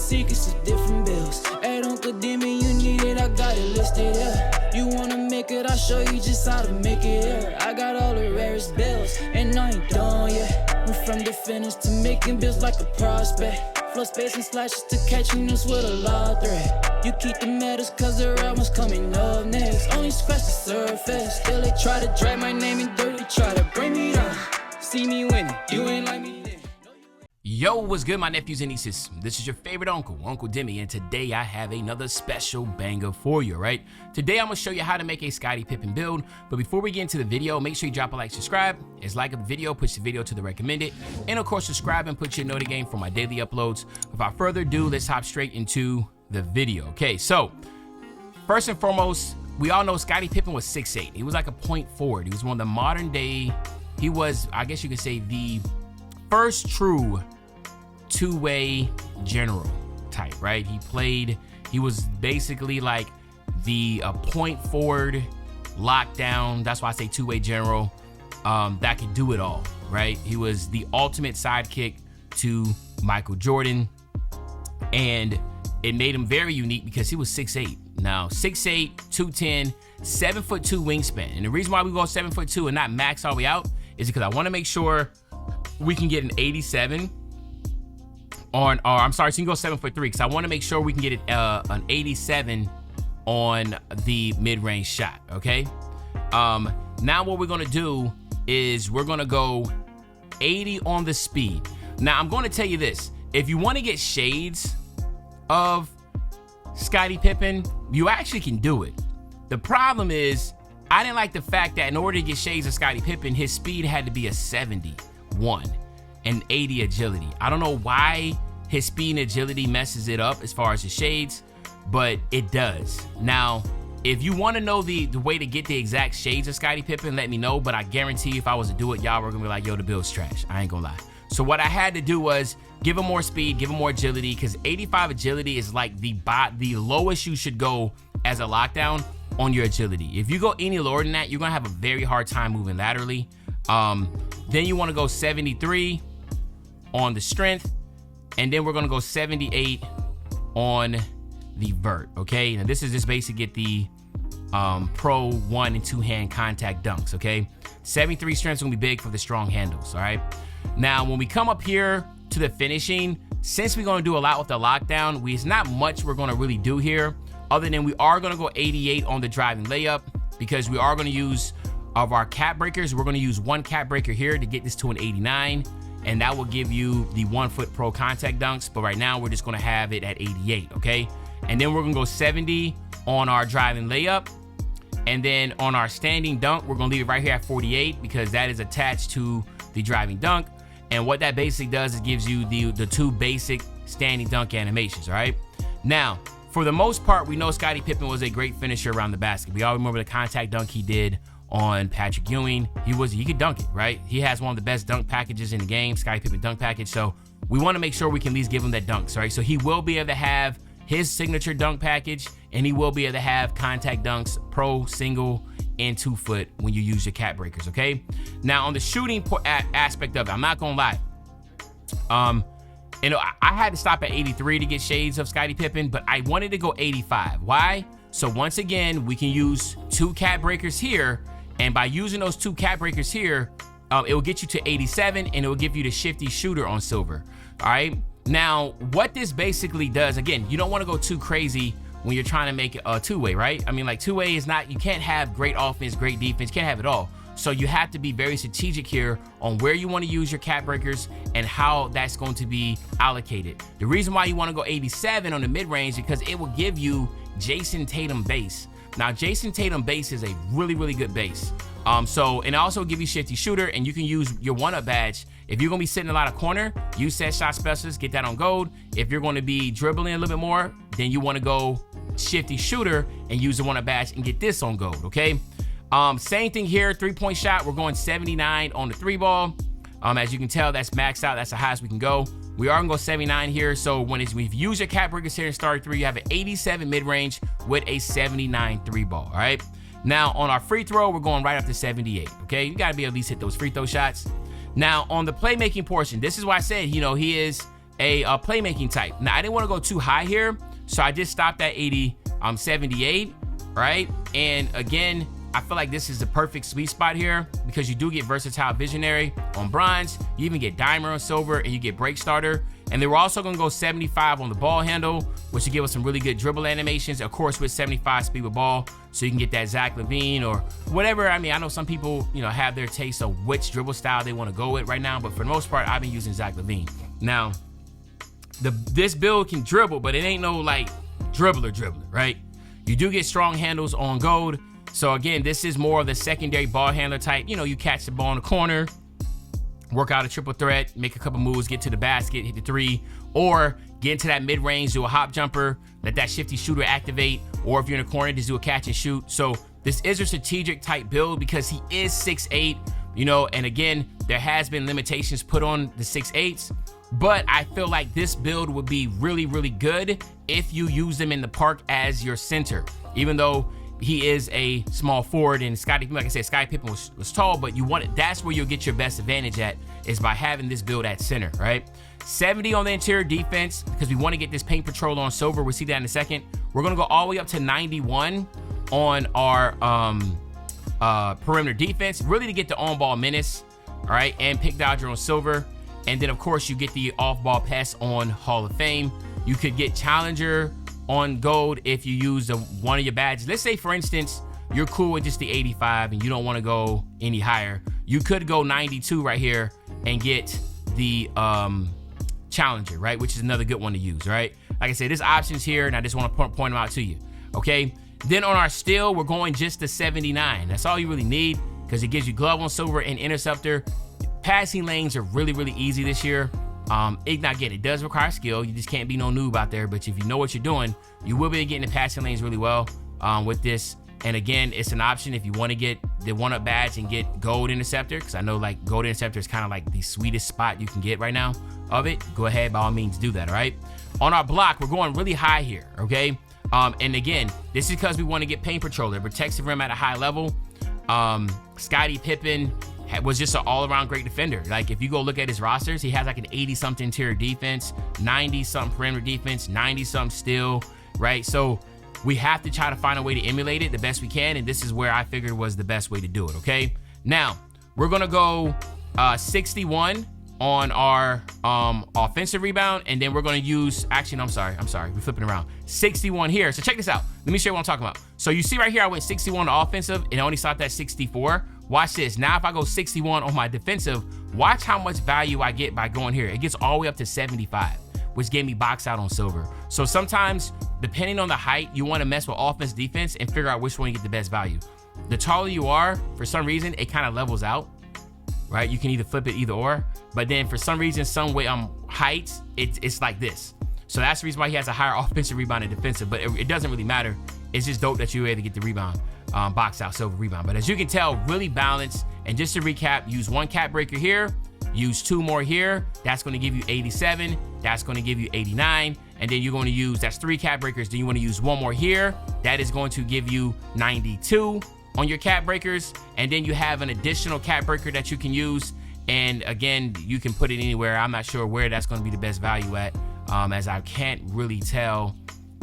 secrets of different bills. Hey, Uncle Demi, you need it, I got it listed here. You wanna make it, I'll show you just how to make it here. I got all the rarest bills, and I ain't done yet. Went from the finish to making bills like a prospect. Flow space and slashes to catching us with a lot of threat. You keep the medals cause the right one's coming up next. Only scratch the surface. Still they try to drag my name in dirt. They try to bring me down. See me winning. You ain't like me then. Yo, what's good, my nephews and nieces? This is your favorite uncle, Uncle Demi, and today I have another special banger for you, right? Today I'm gonna show you how to make a Scottie Pippen build, but before we get into the video, make sure you drop a like, subscribe. It's like a video, push the video to the recommended, and of course subscribe and put your note game for my daily uploads. Without further ado, let's hop straight into the video. Okay, so first and foremost, we all know Scottie Pippen was 6'8". He was like a point forward. He was one of the modern day, he was, I guess you could say, the first true two-way general type, right? He was basically like the point forward lockdown. That's why I say two-way general, that could do it all, right? He was the ultimate sidekick to Michael Jordan, and it made him very unique because he was 6'8". Now 6'8", 210, 7'2" wingspan. And the reason why we go 7'2" and not max all the way out is because I want to make sure we can get an 87 on, or I'm sorry, so you can go 7'3" because I want to make sure we can get it, an 87 on the mid-range shot, okay? Now what we're gonna do is we're gonna go 80 on the speed. Now I'm gonna tell you this, if you want to get shades of Scottie Pippen, you actually can do it. The problem is, I didn't like the fact that in order to get shades of Scottie Pippen, his speed had to be a 71 and 80 agility. I don't know why his speed and agility messes it up as far as the shades, but it does. Now, if you want to know the way to get the exact shades of Scottie Pippen, let me know, but I guarantee if I was to do it, y'all were gonna be like, yo, the build's trash. I ain't gonna lie. So what I had to do was give him more speed, give him more agility, because 85 agility is like the lowest you should go as a lockdown on your agility. If you go any lower than that, you're gonna have a very hard time moving laterally. Then you want to go 73 on the strength, and then we're gonna go 78 on the vert. Okay, now this is just basically get the pro 1 and 2 hand contact dunks. Okay, 73 strength is gonna be big for the strong handles. All right, now when we come up here to the finishing, since we're gonna do a lot with the lockdown, it's not much we're gonna really do here, other than we are gonna go 88 on the driving layup, because we are gonna use of our cap breakers. We're gonna use one cap breaker here to get this to an 89, and that will give you the 1 foot pro contact dunks, but right now we're just gonna have it at 88, okay? And then we're gonna go 70 on our driving layup, and then on our standing dunk, we're gonna leave it right here at 48 because that is attached to the driving dunk. And what that basically does is gives you the two basic standing dunk animations, all right? Now, for the most part, we know Scottie Pippen was a great finisher around the basket. We all remember the contact dunk he did on Patrick Ewing. He could dunk it, right? He has one of the best dunk packages in the game, Scottie Pippen dunk package. So we want to make sure we can at least give him that dunks, right? So he will be able to have his signature dunk package, and he will be able to have contact dunks, pro, single, and 2 foot when you use your cap breakers, okay? Now on the shooting aspect of it, I'm not gonna lie. You know, I had to stop at 83 to get shades of Scottie Pippen, but I wanted to go 85. Why? So once again, we can use 2 cap breakers here, and by using those 2 cap breakers here, it will get you to 87, and it will give you the shifty shooter on silver. All right. Now, what this basically does, again, you don't want to go too crazy when you're trying to make it a two-way, right? I mean, like, two-way is not, you can't have great offense, great defense, you can't have it all. So you have to be very strategic here on where you want to use your cap breakers and how that's going to be allocated. The reason why you want to go 87 on the mid-range is because it will give you Jason Tatum base. Now, Jason Tatum base is a really, really good base. And it also give you shifty shooter, and you can use your one-up badge. If you're gonna be sitting a lot of corner, use set shot specialist, get that on gold. If you're gonna be dribbling a little bit more, then you wanna go shifty shooter and use the one-up badge and get this on gold, okay? Same thing here, 3-point shot, we're going 79 on the 3 ball. As you can tell, that's maxed out, that's the highest we can go. We are gonna go 79 here, so when you use your cap breakers here and start 3, you have an 87 mid-range with a 79 3-ball, all right? Now, on our free throw, we're going right up to 78, okay? You gotta be able to at least hit those free throw shots. Now, on the playmaking portion, this is why I said, you know, he is a playmaking type. Now, I didn't want to go too high here, so I just stopped at 78, right? And again, I feel like this is the perfect sweet spot here because you do get versatile visionary on bronze, you even get dimer on silver, and you get break starter. And then we're also gonna go 75 on the ball handle, which will give us some really good dribble animations, of course, with 75 speed with ball, so you can get that Zach LaVine or whatever. I mean, I know some people, you know, have their taste of which dribble style they wanna go with right now, but for the most part, I've been using Zach LaVine. Now, this build can dribble, but it ain't no like dribbler, right? You do get strong handles on gold. So again, this is more of the secondary ball handler type. You know, you catch the ball in the corner, work out a triple threat, make a couple moves, get to the basket, hit the three, or get into that mid-range, do a hop jumper, let that shifty shooter activate, or if you're in the corner, just do a catch and shoot. So this is a strategic type build because he is 6'8", you know, and again, there has been limitations put on the 6'8s, but I feel like this build would be really, really good if you use him in the park as your center, even though he is a small forward, and Scottie, like I said, Scottie Pippen was tall, but you want it. That's where you'll get your best advantage at, is by having this build at center, right? 70 on the interior defense because we want to get this paint control on silver. We'll see that in a second. We're gonna go all the way up to 91 on our perimeter defense, really to get the on-ball menace, all right, and pick dodger on silver. And then of course you get the off-ball pass on Hall of Fame. You could get challenger on gold if you use one of your badges. Let's say, for instance, you're cool with just the 85 and you don't want to go any higher. You could go 92 right here and get the challenger, right? Which is another good one to use, right? Like I said, there's options here, and I just want to point them out to you, okay? Then on our steal, we're going just to 79. That's all you really need because it gives you glove on silver and interceptor. Passing lanes are really, really easy this year. It does require skill. You just can't be no noob out there, but if you know what you're doing, you will be able to get in the passing lanes really well with this. And again, it's an option if you want to get the one-up badge and get gold interceptor, because I know like gold interceptor is kind of like the sweetest spot you can get right now of it. Go ahead, by all means, do that, all right? On our block, we're going really high here, okay? And again, this is because we want to get paint controller. It protects the rim at a high level. Scottie Pippen was just an all-around great defender. Like, if you go look at his rosters, he has like an 80-something interior defense, 90-something perimeter defense, 90-something steal, right? So we have to try to find a way to emulate it the best we can, and this is where I figured was the best way to do it, okay? Now, we're gonna go 61 on our offensive rebound, and then we're gonna use, actually, no, I'm sorry, we're flipping around. 61 here, so check this out. Let me show you what I'm talking about. So you see right here, I went 61 on offensive, and I only stopped at 64. Watch this. Now, if I go 61 on my defensive, watch how much value I get by going here. It gets all the way up to 75, which gave me box out on silver. So sometimes, depending on the height, you want to mess with offense, defense, and figure out which one you get the best value. The taller you are, for some reason, it kind of levels out, right? You can either flip it either or, but then for some reason, some way heights, it's like this. So that's the reason why he has a higher offensive rebound and defensive, but it doesn't really matter. It's just dope that you were able to get the rebound, box out silver rebound. But as you can tell, really balanced. And just to recap, use one cap breaker here, use two more here. That's going to give you 87. That's going to give you 89. And then you're going to use, that's three cap breakers. Then you want to use one more here. That is going to give you 92 on your cap breakers. And then you have an additional cap breaker that you can use. And again, you can put it anywhere. I'm not sure where that's going to be the best value at, as I can't really tell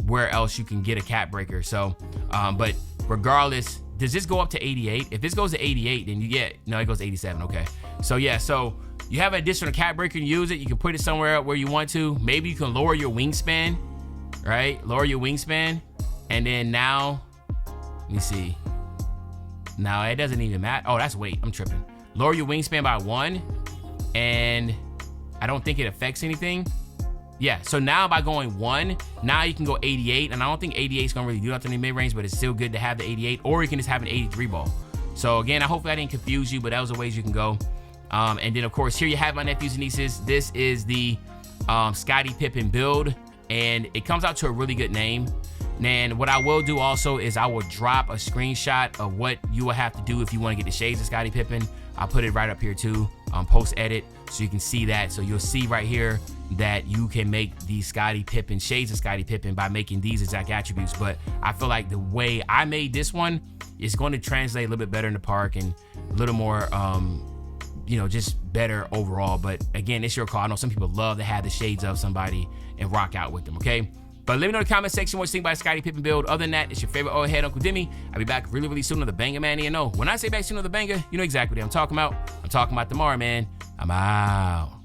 where else you can get a cap breaker. So, but regardless, does this go up to 88? If this goes to 88, then you get, no, it goes to 87, okay. So yeah, so you have an additional cap breaker and use it. You can put it somewhere where you want to. Maybe you can lower your wingspan, right? Lower your wingspan. And then now, let me see. Now it doesn't even matter. Oh, that's weight, I'm tripping. Lower your wingspan by 1, and I don't think it affects anything. Yeah, so now by going 1, now you can go 88, and I don't think 88 is gonna really do nothing in mid-range, but it's still good to have the 88, or you can just have an 83 ball. So again, I hope that didn't confuse you, but that was the ways you can go. And then of course, here you have my nephews and nieces. This is the Scottie Pippen build, and it comes out to a really good name. And what I will do also is I will drop a screenshot of what you will have to do if you want to get the shades of Scottie Pippen. I'll put it right up here too, post edit, so you can see that. So you'll see right here that you can make the Scottie Pippen, shades of Scottie Pippen, by making these exact attributes. But I feel like the way I made this one is going to translate a little bit better in the park and a little more just better overall. But again, it's your call. I know some people love to have the shades of somebody and rock out with them, okay? But let me know in the comment section what you think about Scottie Pippen build. Other than that, it's your favorite old head, Uncle Demi. I'll be back really, really soon on the Banger Man. When I say back soon on the Banger, you know exactly what I'm talking about. I'm talking about tomorrow, man. I'm out.